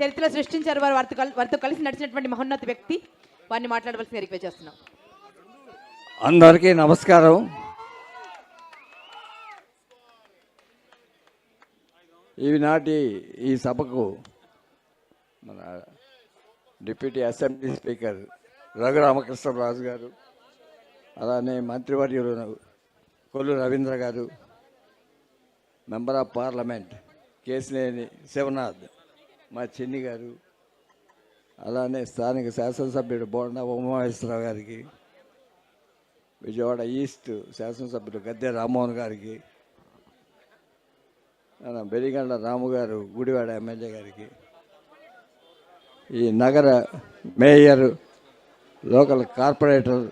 చరిత్ర సృష్టించారు. వారు వారితో కలిసి నడిచినటువంటి మహోన్నత వ్యక్తి, వారిని మాట్లాడవలసింది రిక్వెస్ట్ చేస్తున్నాం. అందరికీ నమస్కారం. ఈనాటి ఈ సభకు మన డిప్యూటీ అసెంబ్లీ స్పీకర్ రఘురామకృష్ణరాజు గారు, అలానే మంత్రివర్యులు Kollu Ravindra garu, member of parliament Kesineni Sivanath, మా చిన్ని గారు, అలానే స్థానిక శాసనసభ్యుడు బోండా ఉమామహేశ్వరరావు గారికి, విజయవాడ ఈస్ట్ శాసనసభ్యుడు గద్దె రామ్మోహన్ గారికి, బెలిగండ్ల రాము గారు గుడివాడ ఎమ్మెల్యే గారికి, ఈ నగర మేయర్, లోకల్ కార్పొరేటర్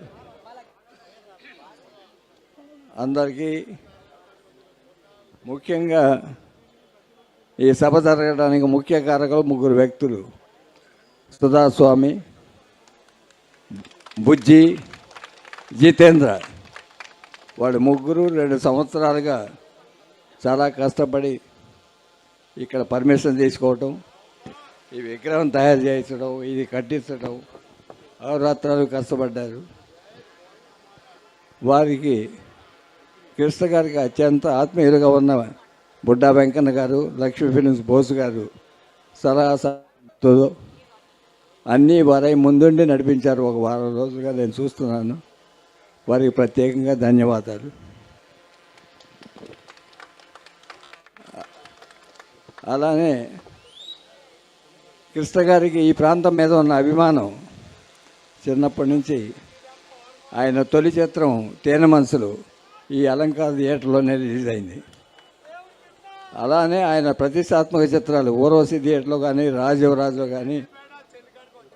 అందరికీ, ముఖ్యంగా ఈ సభ జరగడానికి ముఖ్య కారకులు ముగ్గురు వ్యక్తులు, సుధాస్వామి, బుజ్జి, జితేంద్ర. వాళ్ళు ముగ్గురు 2 సంవత్సరాలుగా చాలా కష్టపడి ఇక్కడ పర్మిషన్ తీసుకోవటం, ఈ విగ్రహం తయారు చేయించడం, ఇది కట్టించడం, అహోరాత్రాలు కష్టపడ్డారు. వారికి కృష్ణ గారికి అత్యంత ఆత్మీయులుగా ఉన్న బుడ్డా వెంకన్న గారు, లక్ష్మీ ఫిలిమ్స్ బోసు గారు సలహాతో అన్నీ వారై ముందుండి నడిపించారు. ఒక వారం రోజులుగా నేను చూస్తున్నాను. వారికి ప్రత్యేకంగా ధన్యవాదాలు. అలానే కృష్ణ గారికి ఈ ప్రాంతం మీద ఉన్న అభిమానం చిన్నప్పటి నుంచి, ఆయన తొలి చిత్రం తేనె మనసులు ఈ అలంకార థియేటర్లోనే రిలీజ్ అయింది. అలానే ఆయన ప్రతిష్టాత్మక చిత్రాలు ఊర్వశి థియేటర్లో కానీ, రాజీవరాజులో కానీ,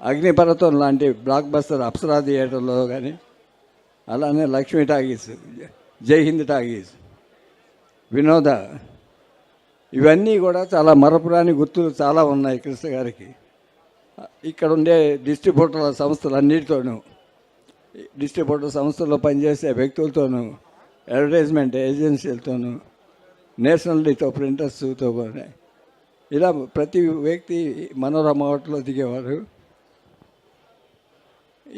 అగ్నిపర్వతం లాంటి బ్లాక్ బస్టర్ అప్సరా థియేటర్లో కానీ, అలానే లక్ష్మీ టాకీస్, జై హింద్ టాకీస్, వినోద, ఇవన్నీ కూడా చాలా మరపురాని గుర్తులు చాలా ఉన్నాయి కృష్ణ గారికి. ఇక్కడ ఉండే డిస్ట్రిబ్యూటర్ల సంస్థలన్నిటితోనూ, డిస్ట్రిబ్యూటర్ సంస్థల్లో పనిచేసే వ్యక్తులతోనూ, అడ్వర్టైజ్మెంట్ ఏజెన్సీలతోనూ, నేషనల్ డేతో ప్రింటర్స్తో ఇలా ప్రతి వ్యక్తి మనోరమ హోటల్లో దిగేవారు.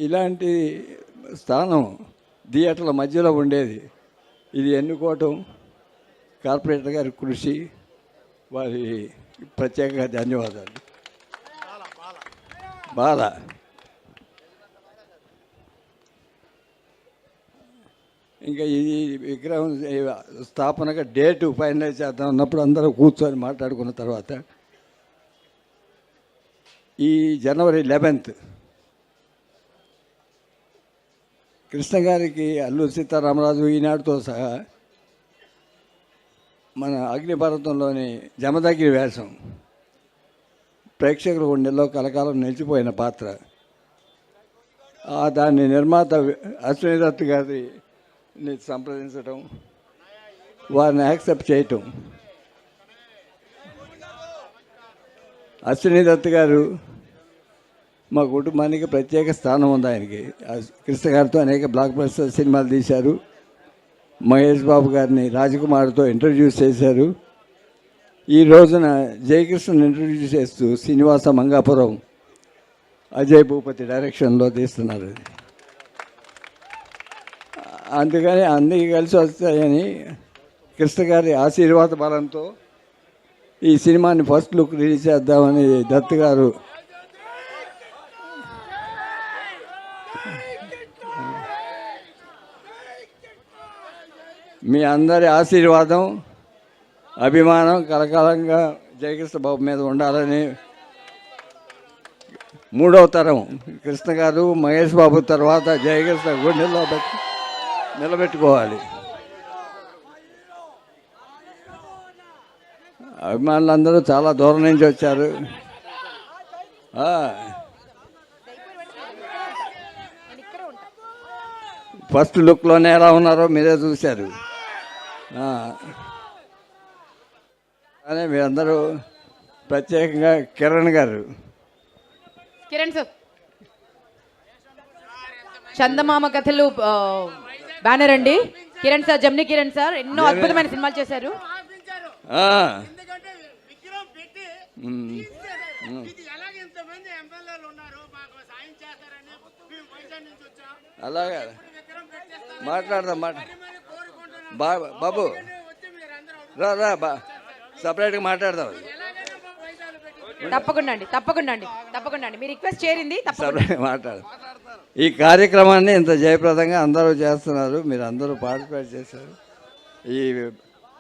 ఇలాంటి స్థానం థియేటర్ల మధ్యలో ఉండేది. ఇది ఎన్నుకోవటం కార్పొరేటర్ గారి కృషి, వారి ప్రత్యేకంగా ధన్యవాదాలు. బాల ఇంకా ఈ విగ్రహం స్థాపనగా డేటు ఫైనలైజ్ చేద్దాం అన్నప్పుడు అందరూ కూర్చొని మాట్లాడుకున్న తర్వాత ఈ జనవరి 11 కృష్ణ గారికి అల్లూరి సీతారామరాజు ఈనాడుతో సహా మన అగ్నిపర్వతంలోని జమదగ్ని వేషం ప్రేక్షకుల గుండెల్లో కలకాలం నిలిచిపోయిన పాత్ర. దాన్ని నిర్మాత అశ్విని దత్ గారిని సంప్రదించడం, వారిని యాక్సెప్ట్ చేయటం. అశ్విని దత్ గారు మా కుటుంబానికి ప్రత్యేక స్థానం ఉంది. ఆయనకి కృష్ణ గారితో అనేక బ్లాక్ బస్టర్ సినిమాలు తీశారు. మహేష్ బాబు గారిని రాజకుమార్తో ఇంట్రడ్యూస్ చేశారు. ఈ రోజున జయకృష్ణను ఇంట్రడ్యూస్ చేస్తూ శ్రీనివాస మంగాపురం అజయ్ భూపతి డైరెక్షన్లో తీస్తున్నారు. అందుకని అన్నీ కలిసి వస్తాయని కృష్ణ గారి ఆశీర్వాద బలంతో ఈ సినిమాని ఫస్ట్ లుక్ రిలీజ్ చేద్దామని దత్ గారు మీ అందరి ఆశీర్వాదం, అభిమానం కలకాలంగా జయకృష్ణ బాబు మీద ఉండాలని, 3వ తరం కృష్ణ గారు మహేష్ బాబు తర్వాత జయకృష్ణ గుండెల్లో నిలబెట్టుకోవాలి. అభిమానులందరూ చాలా దూరం నుంచి వచ్చారు. ఫస్ట్ లుక్లోనే ఎలా ఉన్నారో మీరే చూశారు. కానీ మీరందరూ ప్రత్యేకంగా కిరణ్ గారు, కిరణ్ సార్ చందమామ కథలు బ్యానర్ అండి. కిరణ్ సార్, జమ్ని కిరణ్ సార్ ఎన్నో అద్భుతమైన సినిమాలు చేశారు. ఇది ఎలాగ ఇంతమంది ఎమ్మెల్యేలు ఉన్నారు మాకు సాయం చేస్తారని మేము వైజాగ్ నుంచి వచ్చాం. అలాగే విగ్రహం పెట్టేస్తారని మాట్లాడదాం మరి కోరుకుంటున్నాం. బాబు వచ్చి మీరందరూ సపరేట్గా మాట్లాడదాం ఎలాగైనా మా వైజాగ్ పెట్టి తప్పకుండా అండి మీ రిక్వెస్ట్ చేరింది తప్పకుండా సపరేట్ మాట్లాడదాం. ఈ కార్యక్రమాన్ని ఇంత జయప్రదంగా అందరూ చేస్తున్నారు, మీరు అందరూ పార్టిసిపేట్ చేశారు. ఈ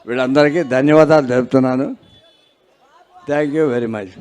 వీళ్ళందరికీ ధన్యవాదాలు తెలుపుతున్నాను. Thank you very much.